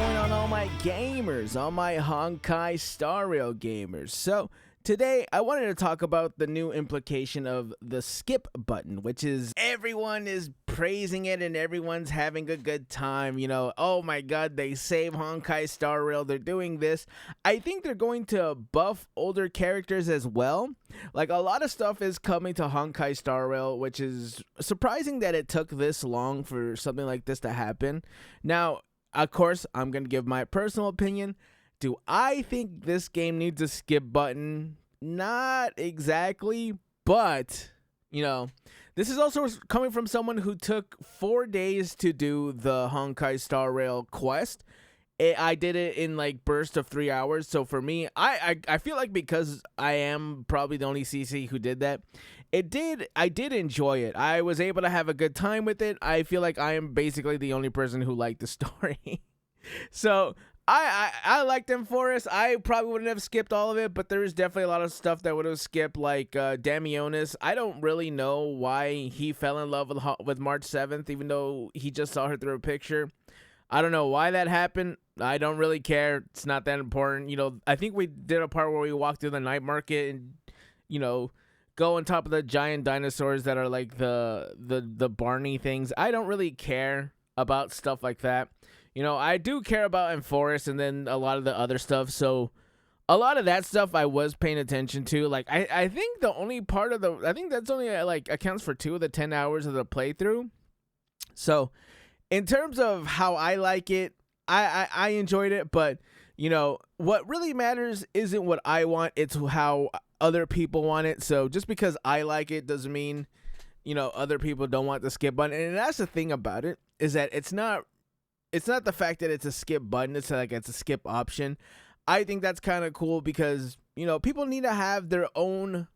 going on, all my gamers, all my Honkai Star Rail gamers? So today I wanted to talk about the new implication of the skip button, which is everyone is praising it and everyone's having a good time. You know, oh my god, they save Honkai Star Rail, they're doing this. I think they're going to buff older characters as well. Like, a lot of stuff is coming to Honkai Star Rail, which is surprising that it took this long for something like this to happen. Now, of course, I'm going to give my personal opinion. Do I think this game needs a skip button? Not exactly, but, you know, this is also coming from someone who took 4 days to do the Honkai Star Rail quest. I did it in like bursts of 3 hours. So for me, I feel like because I am probably the only CC who did that, I did enjoy it. I was able to have a good time with it. I feel like I am basically the only person who liked the story. So I liked them for us. I probably wouldn't have skipped all of it, but there is definitely a lot of stuff that would have skipped, like Damionis. I don't really know why he fell in love with March 7th, even though he just saw her through a picture. I don't know why that happened. I don't really care. It's not that important. You know, I think we did a part where we walked through the night market and, you know, go on top of the giant dinosaurs that are like the Barney things. I don't really care about stuff like that. You know, I do care about Enforced and then a lot of the other stuff. So a lot of that stuff I was paying attention to. Like, I think the only part of I think that's only like accounts for 2 of the 10 hours of the playthrough. So in terms of how I like it, I enjoyed it, but, you know, what really matters isn't what I want, it's how other people want it. So just because I like it doesn't mean, you know, other people don't want the skip button. And that's the thing about it, is that it's not the fact that it's a skip button, it's like it's a skip option. I think that's kind of cool because, you know, people need to have their own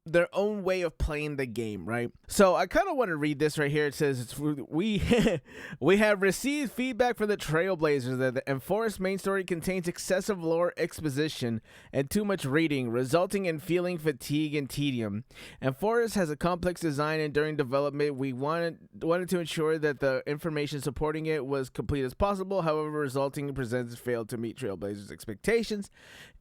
way of playing the game, right? So I kind of want to read this right here. It says, we have received feedback from the Trailblazers that the Enforced main story contains excessive lore exposition and too much reading, resulting in feeling fatigue and tedium. Enforced has a complex design, and during development we wanted to ensure that the information supporting it was complete as possible. However, resulting presents failed to meet Trailblazers' expectations.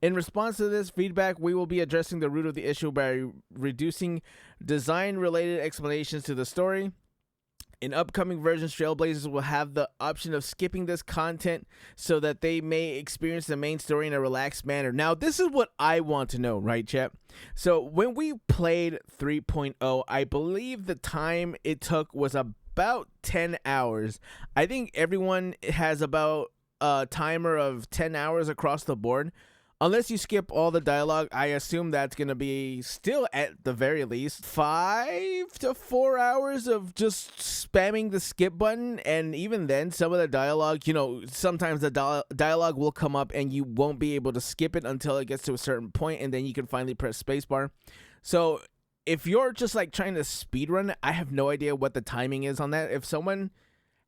In response to this feedback, we will be addressing the root of the issue by reducing design-related explanations to the story. In upcoming versions, Trailblazers will have the option of skipping this content so that they may experience the main story in a relaxed manner. Now, this is what I want to know, right, chat? So when we played 3.0, I believe the time it took was about 10 hours. I think everyone has about a timer of 10 hours across the board. Unless you skip all the dialogue, I assume that's going to be still at the very least 5 to 4 hours of just spamming the skip button. And even then, some of the dialogue, you know, sometimes the dialogue will come up and you won't be able to skip it until it gets to a certain point, and then you can finally press spacebar. So if you're just like trying to speedrun it, I have no idea what the timing is on that. If someone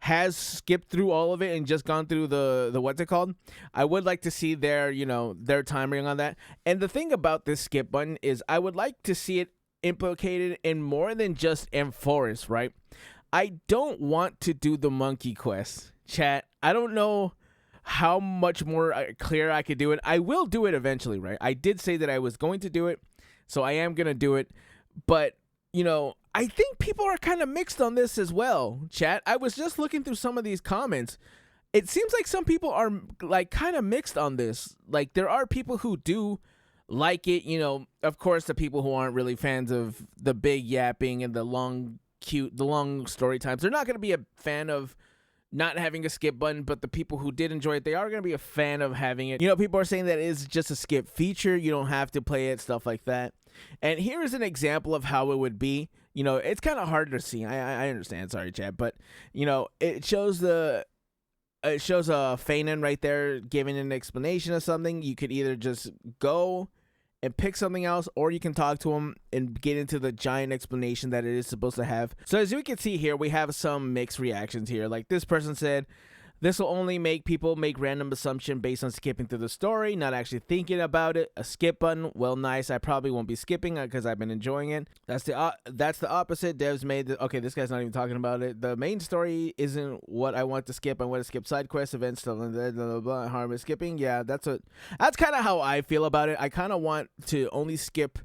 has skipped through all of it and just gone through the what's it called, I would like to see their, you know, their timing on that. And the thing about this skip button is I would like to see it implicated in more than just Enforced, right? I don't want to do the monkey quest, chat. I don't know how much more clear I could do it. I will do it eventually, right? I did say that I was going to do it, so I am going to do it. But, you know, I think people are kind of mixed on this as well, chat. I was just looking through some of these comments. It seems like some people are like kind of mixed on this. Like, there are people who do like it, you know, of course, the people who aren't really fans of the big yapping and the long story times. They're not going to be a fan of not having a skip button, but the people who did enjoy it, they are going to be a fan of having it. You know, people are saying that it's just a skip feature. You don't have to play it, stuff like that. And here is an example of how it would be. You know, it's kind of hard to see. I understand. Sorry, Chad. But, you know, it shows a Feynman right there giving an explanation of something. You could either just go and pick something else, or you can talk to him and get into the giant explanation that it is supposed to have. So as we can see here, we have some mixed reactions here. Like, this person said, This will only make people make random assumption based on skipping through the story, not actually thinking about it. A skip button, well, nice. I probably won't be skipping it because I've been enjoying it. That's the opposite. Devs made okay, this guy's not even talking about it. The main story isn't what I want to skip. I want to skip side quests, events, stuff like that. Blah, blah, blah. Harm is skipping. Yeah, that's kind of how I feel about it. I kind of want to only skip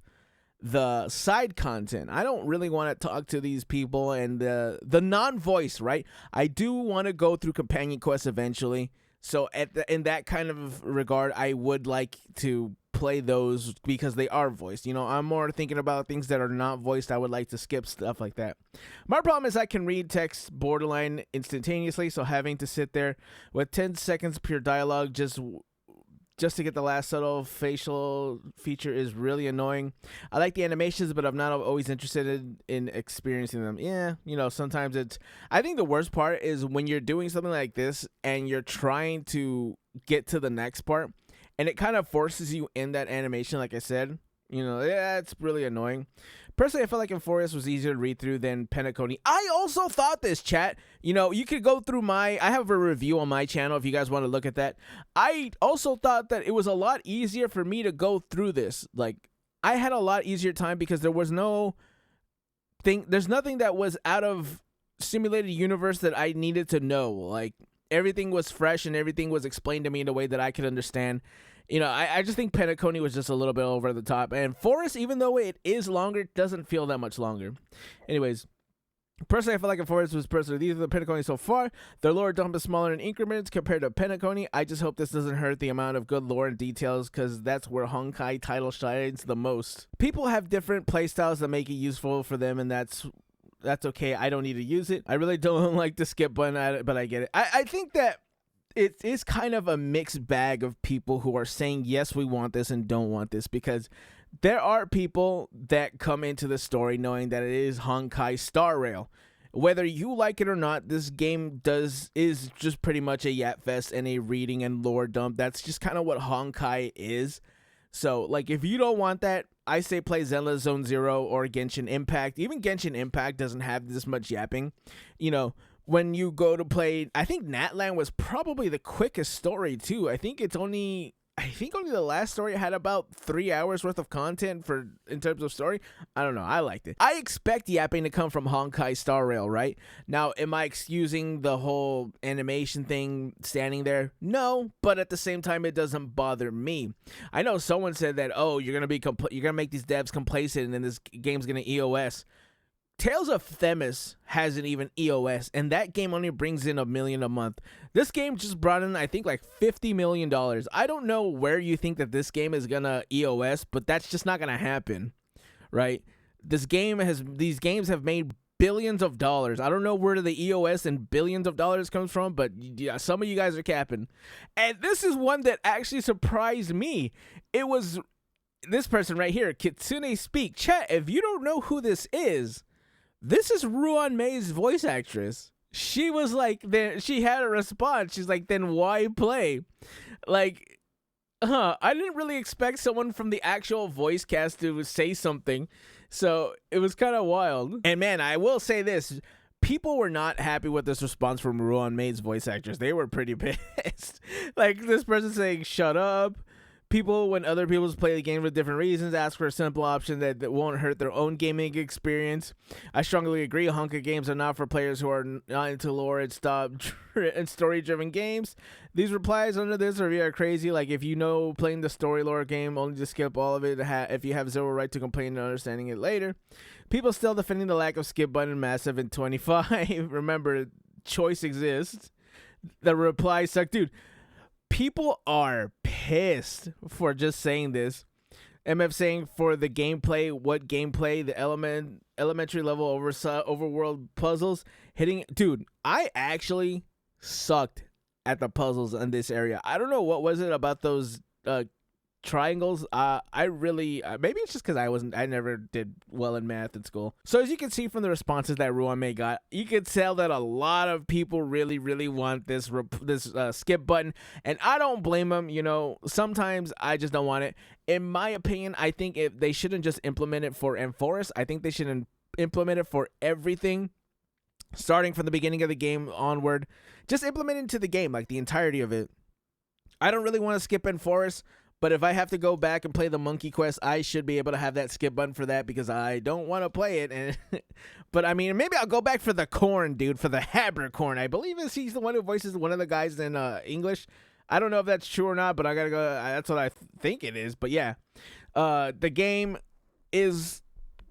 the side content. I don't really want to talk to these people and the non-voice, right? I do want to go through companion quests eventually. So in that kind of regard, I would like to play those because they are voiced. You know, I'm more thinking about things that are not voiced. I would like to skip stuff like that. My problem is I can read text borderline instantaneously, so having to sit there with 10 seconds pure dialogue just to get the last subtle facial feature is really annoying. I like the animations, but I'm not always interested in experiencing them. Yeah, you know, sometimes I think the worst part is when you're doing something like this and you're trying to get to the next part and it kind of forces you in that animation, like I said. You know, yeah, it's really annoying. Personally, I felt like Enforced was easier to read through than Penacony. I also thought this, chat. You know, you could go through I have a review on my channel if you guys want to look at that. I also thought that it was a lot easier for me to go through this. Like, I had a lot easier time because there's nothing that was out of simulated universe that I needed to know. Like, everything was fresh and everything was explained to me in a way that I could understand. You know, I just think Penacony was just a little bit over the top. And Forest, even though it is longer, doesn't feel that much longer. Anyways, personally, I feel like Forest was personally these are the Penacony so far. Their lore dump is smaller in increments compared to Penacony. I just hope this doesn't hurt the amount of good lore and details because that's where Honkai title shines the most. People have different playstyles that make it useful for them, and that's okay. I don't need to use it. I really don't like the skip button at it, but I get it. I think that it is kind of a mixed bag of people who are saying, yes, we want this and don't want this, because there are people that come into the story knowing that it is Honkai Star Rail. Whether you like it or not, this game is just pretty much a yap fest and a reading and lore dump. That's just kind of what Honkai is. So, like, if you don't want that, I say play Zelda Zone Zero or Genshin Impact. Even Genshin Impact doesn't have this much yapping. You know, when you go to play, I think Natlan was probably the quickest story too. I think only the last story had about 3 hours worth of content in terms of story. I don't know. I liked it. I expect yapping to come from Honkai Star Rail, right? Now, am I excusing the whole animation thing standing there? No, but at the same time, it doesn't bother me. I know someone said that, oh, you're gonna make these devs complacent and then this game's gonna EOS. Tales of Themis hasn't even EOS, and that game only brings in $1 million a month. This game just brought in, I think, like $50 million. I don't know where you think that this game is gonna EOS, but that's just not gonna happen, right? These games have made billions of dollars. I don't know where the EOS and billions of dollars comes from, but yeah, some of you guys are capping. And this is one that actually surprised me. It was this person right here, Kitsune Speak. Chat, if you don't know who this is Ruan May's voice actress. She was like, she had a response. She's like, then why play? Like, I didn't really expect someone from the actual voice cast to say something. So it was kind of wild. And man, I will say this. People were not happy with this response from Ruan May's voice actress. They were pretty pissed. Like, this person saying, shut up. People, when other people play the game for different reasons, ask for a simple option that won't hurt their own gaming experience. I strongly agree. Honkai games are not for players who are not into lore and story-driven games. These replies under this review are crazy. Like, if you know playing the story lore game, only to skip all of it if you have zero right to complain and understanding it later. People still defending the lack of skip button massive in 25. Remember, choice exists. The replies suck. Dude, people are pissed for just saying this. MF saying for the gameplay, what gameplay? The elementary level overworld puzzles hitting. Dude, I actually sucked at the puzzles in this area. I don't know what was it about those triangles. I really maybe it's just because I never did well in math in school. So as you can see from the responses that Ruan May got, you could tell that a lot of people really want this skip button, and I don't blame them. You know, sometimes I just don't want it. In my opinion, I think if they shouldn't just implement it for Enforced, I think they should implement it for everything. starting from the beginning of the game onward, just implement into the game, like the entirety of it. I don't really want to skip in Forest, but if I have to go back and play the Monkey Quest, I should be able to have that skip button for that because I don't want to play it. And but I mean, maybe I'll go back for the Corn dude, for the Habercorn. I believe he's the one who voices one of the guys in English. I don't know if that's true or not, but I gotta go. That's what I think it is. But yeah, the game is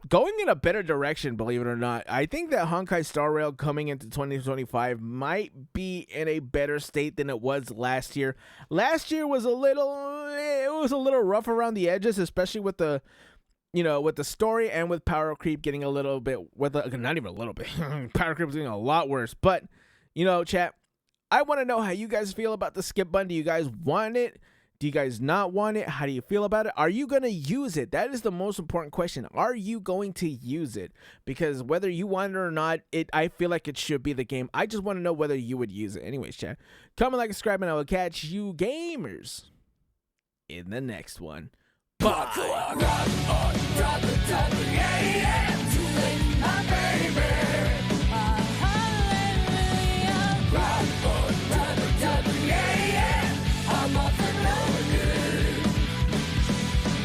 going in a better direction, believe it or not. I think that Honkai Star Rail coming into 2025 might be in a better state than it was last year. Last year was a little rough around the edges, especially with the story and with power creep getting a little bit, not even a little bit. Power creep was getting a lot worse. But, chat, I want to know how you guys feel about the skip button. Do you guys want it? Do you guys not want it? How do you feel about it? Are you going to use it? That is the most important question. Are you going to use it? Because whether you want it or not, I feel like it should be the game. I just want to know whether you would use it. Anyways, chat, comment, like, subscribe, and I will catch you gamers in the next one. Bye.